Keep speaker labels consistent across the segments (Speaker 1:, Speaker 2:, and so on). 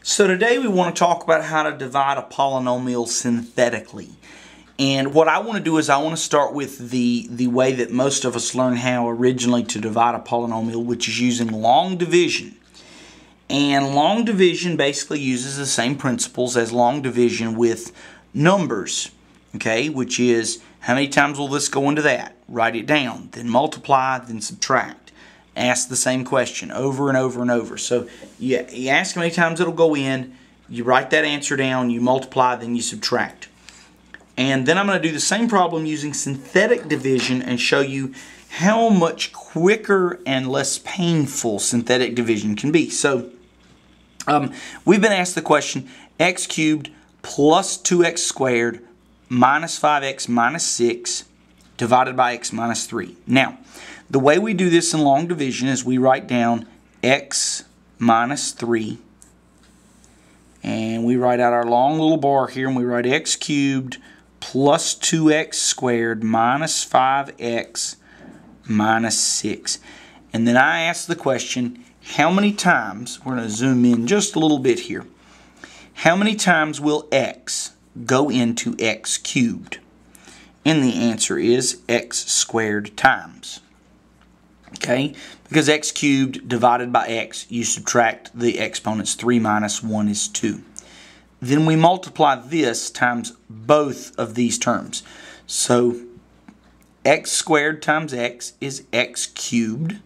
Speaker 1: So today we want to talk about how to divide a polynomial synthetically. And what I want to do is I want to start with the way that most of us learned how originally to divide a polynomial, which is using long division. And long division basically uses the same principles as long division with numbers, okay, which is how many times will this go into that? Write it down, then multiply, then subtract. Ask the same question over and over and over. So you ask how many times it'll go in, you write that answer down, you multiply, then you subtract. And then I'm going to do the same problem using synthetic division and show you how much quicker and less painful synthetic division can be. So we've been asked the question, x cubed plus 2x squared minus 5x minus 6 divided by x minus 3. Now, the way we do this in long division is we write down x minus 3, and we write out our long little bar here, and we write x cubed plus 2x squared minus 5x minus 6. And then I ask the question, how many times, we're going to zoom in just a little bit here, how many times will x go into x cubed? And the answer is x squared times. Okay, because x cubed divided by x, you subtract the exponents. 3 minus 1 is 2. Then we multiply this times both of these terms. So x squared times x is x cubed,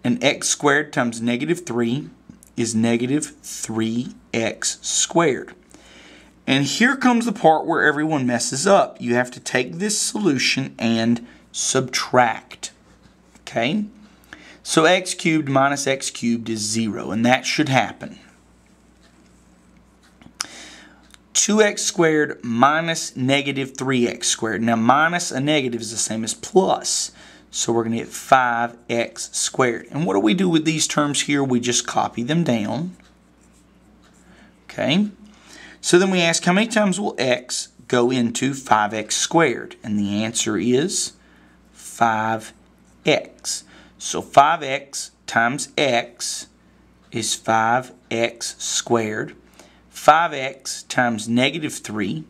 Speaker 1: and x squared times negative 3 is negative 3x squared. And here comes the part where everyone messes up. You have to take this solution and subtract. Okay? So x cubed minus x cubed is 0, and that should happen. 2x squared minus negative 3x squared. Now minus a negative is the same as plus. So we're going to get 5x squared. And what do we do with these terms here? We just copy them down. Okay. So then we ask how many times will x go into 5x squared? And the answer is 5x. So 5x times x is 5x squared. 5x times negative 3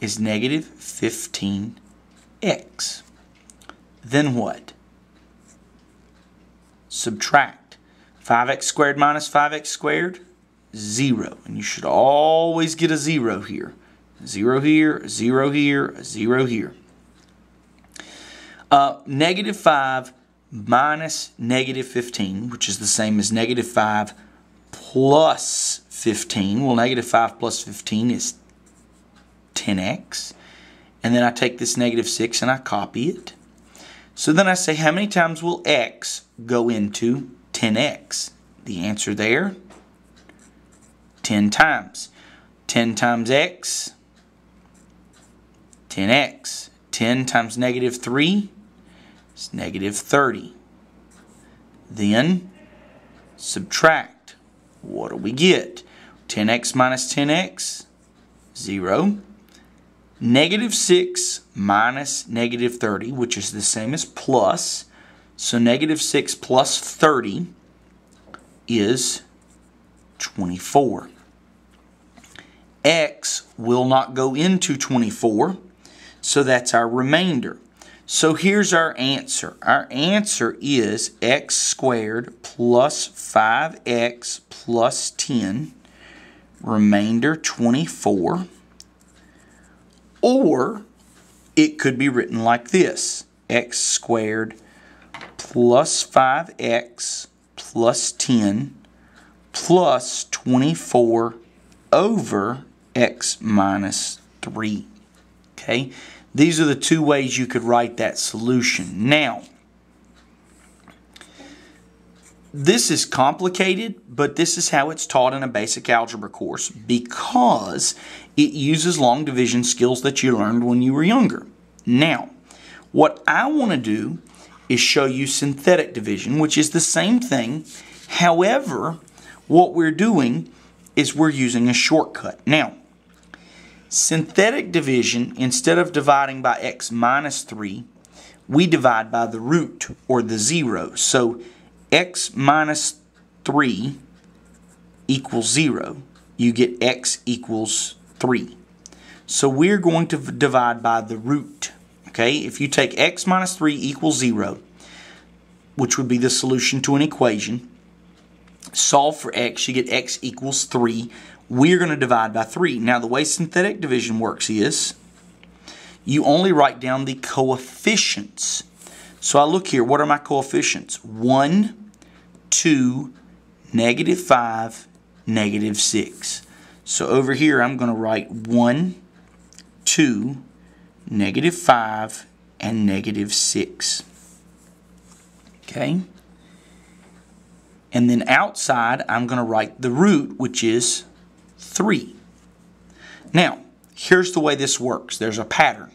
Speaker 1: is negative 15x. Then what? Subtract. 5x squared minus 5x squared, 0. And you should always get a 0 here. 0 here, 0 here, 0 here. Negative 5 minus negative 15, which is the same as negative 5 plus 15. Well, negative 5 plus 15 is 10x. And then I take this negative 6 and I copy it. So then I say, how many times will x go into 10x? The answer there, 10 times. 10 times x, 10x. 10 times negative 3 is negative 30. Then subtract. What do we get? 10x minus 10x, 0. Negative 6 minus negative 30, which is the same as plus. So negative 6 plus 30 is 24. X will not go into 24, so that's our remainder. So here's our answer. Our answer is x squared plus 5x plus 10, remainder 24. Or it could be written like this, x squared plus 5x plus 10 plus 24 over x minus 3. Okay? These are the two ways you could write that solution. Now, this is complicated, but this is how it's taught in a basic algebra course because it uses long division skills that you learned when you were younger. Now, what I want to do is show you synthetic division, which is the same thing. However, what we're doing is we're using a shortcut. Now, synthetic division, instead of dividing by x minus 3, we divide by the root or the 0. So x minus 3 equals 0. you get x equals 3. So we're going to divide by the root. Okay, if you take x minus 3 equals 0, which would be the solution to an equation, solve for x, you get x equals 3. We're going to divide by 3. Now the way synthetic division works is you only write down the coefficients. So I look here, what are my coefficients? 1, 2, negative 5, negative 6. So over here I'm going to write 1, 2, negative 5, and negative 6. Okay? And then outside I'm going to write the root, which is 3. Now, here's the way this works. There's a pattern.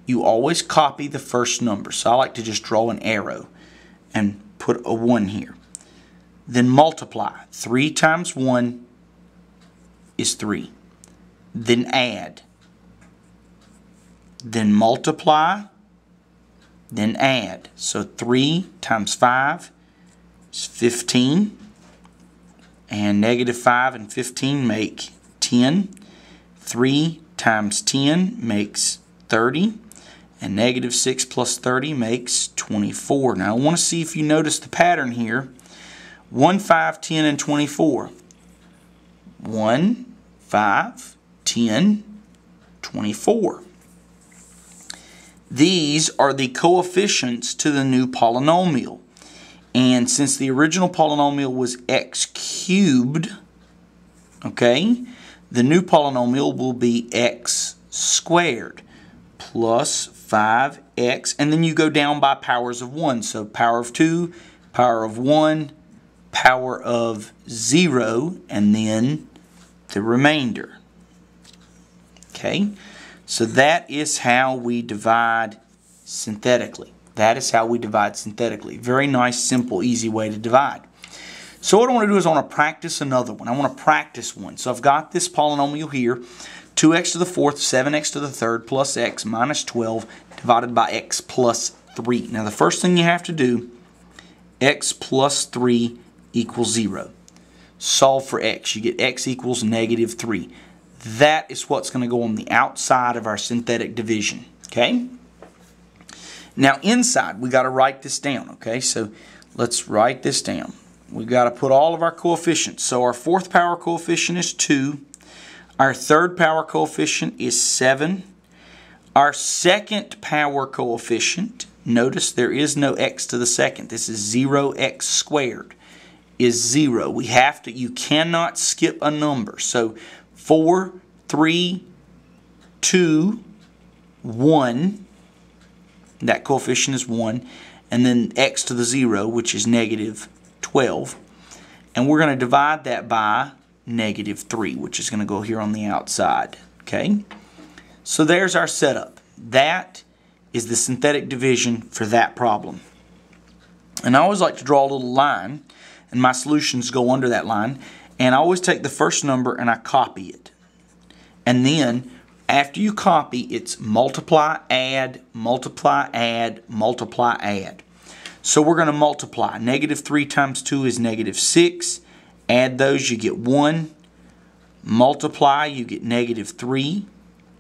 Speaker 1: You always copy the first number. So I like to just draw an arrow and put a 1 here. Then multiply. 3 times 1 is 3. Then add. Then multiply. Then add. So 3 times 5 is 15. And negative 5 and 15 make 10. 3 times 10 makes 30. And negative 6 plus 30 makes 24. Now I want to see if you notice the pattern here. 1, 5, 10, and 24. 1, 5, 10, 24. These are the coefficients to the new polynomial. And since the original polynomial was x cubed, okay, the new polynomial will be x squared plus 5x, and then you go down by powers of 1. So power of 2, power of 1, power of 0, and then the remainder. Okay, so that is how we divide synthetically. That is how we divide synthetically. Very nice, simple, easy way to divide. So what I want to do is I want to practice another one. I want to practice one. So I've got this polynomial here. 2x to the 4th, 7x to the 3rd, plus x minus 12 divided by x plus 3. Now the first thing you have to do, x plus 3 equals 0. Solve for x. You get x equals negative 3. That is what's going to go on the outside of our synthetic division. Okay? Now inside, we got to write this down. Okay, so let's write this down. We've got to put all of our coefficients. So our 4th power coefficient is 2. Our 3rd power coefficient is 7. Our 2nd power coefficient, notice there is no x to the 2nd. This is 0x squared, is 0. We have to, you cannot skip a number. So 4, 3, 2, 1. That coefficient is 1. And then x to the 0, which is negative 12. And we're going to divide that by negative 3, which is going to go here on the outside. Okay? So there's our setup. That is the synthetic division for that problem. And I always like to draw a little line, and my solutions go under that line. And I always take the first number and I copy it. And then after you copy, it's multiply, add, multiply, add, multiply, add. So we're going to multiply. Negative 3 times 2 is negative 6. Add those, you get 1. Multiply, you get negative 3.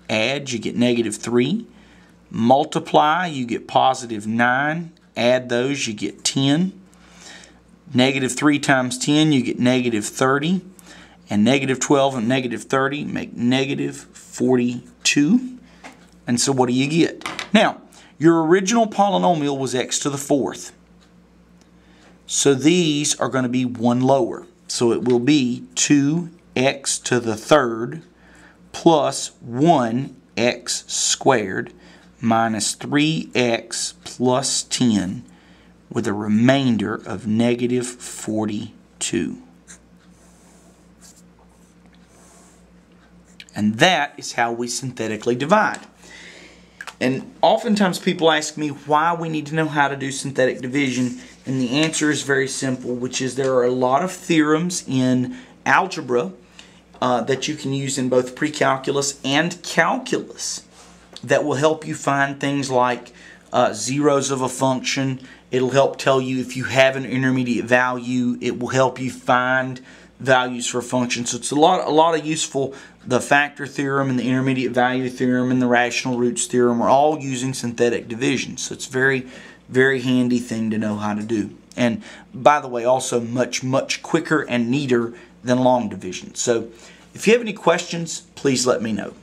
Speaker 1: Add, you get negative 3. Multiply, you get positive 9. Add those, you get 10. Negative 3 times 10, you get negative 30. And negative 12 and negative 30 make negative 42. And so what do you get? Now, your original polynomial was x to the 4th. So these are going to be one lower. So it will be 2x to the 3rd plus 1x squared minus 3x plus 10 with a remainder of negative 42. And that is how we synthetically divide. And oftentimes people ask me why we need to know how to do synthetic division, and the answer is very simple, which is there are a lot of theorems in algebra that you can use in both pre-calculus and calculus that will help you find things like zeros of a function. It'll help tell you if you have an intermediate value. It will help you find values for a function. So it's a lot of useful. The factor theorem and the intermediate value theorem and the rational roots theorem are all using synthetic division. So it's very, very handy thing to know how to do. And by the way, also much quicker and neater than long division. So if you have any questions, please let me know.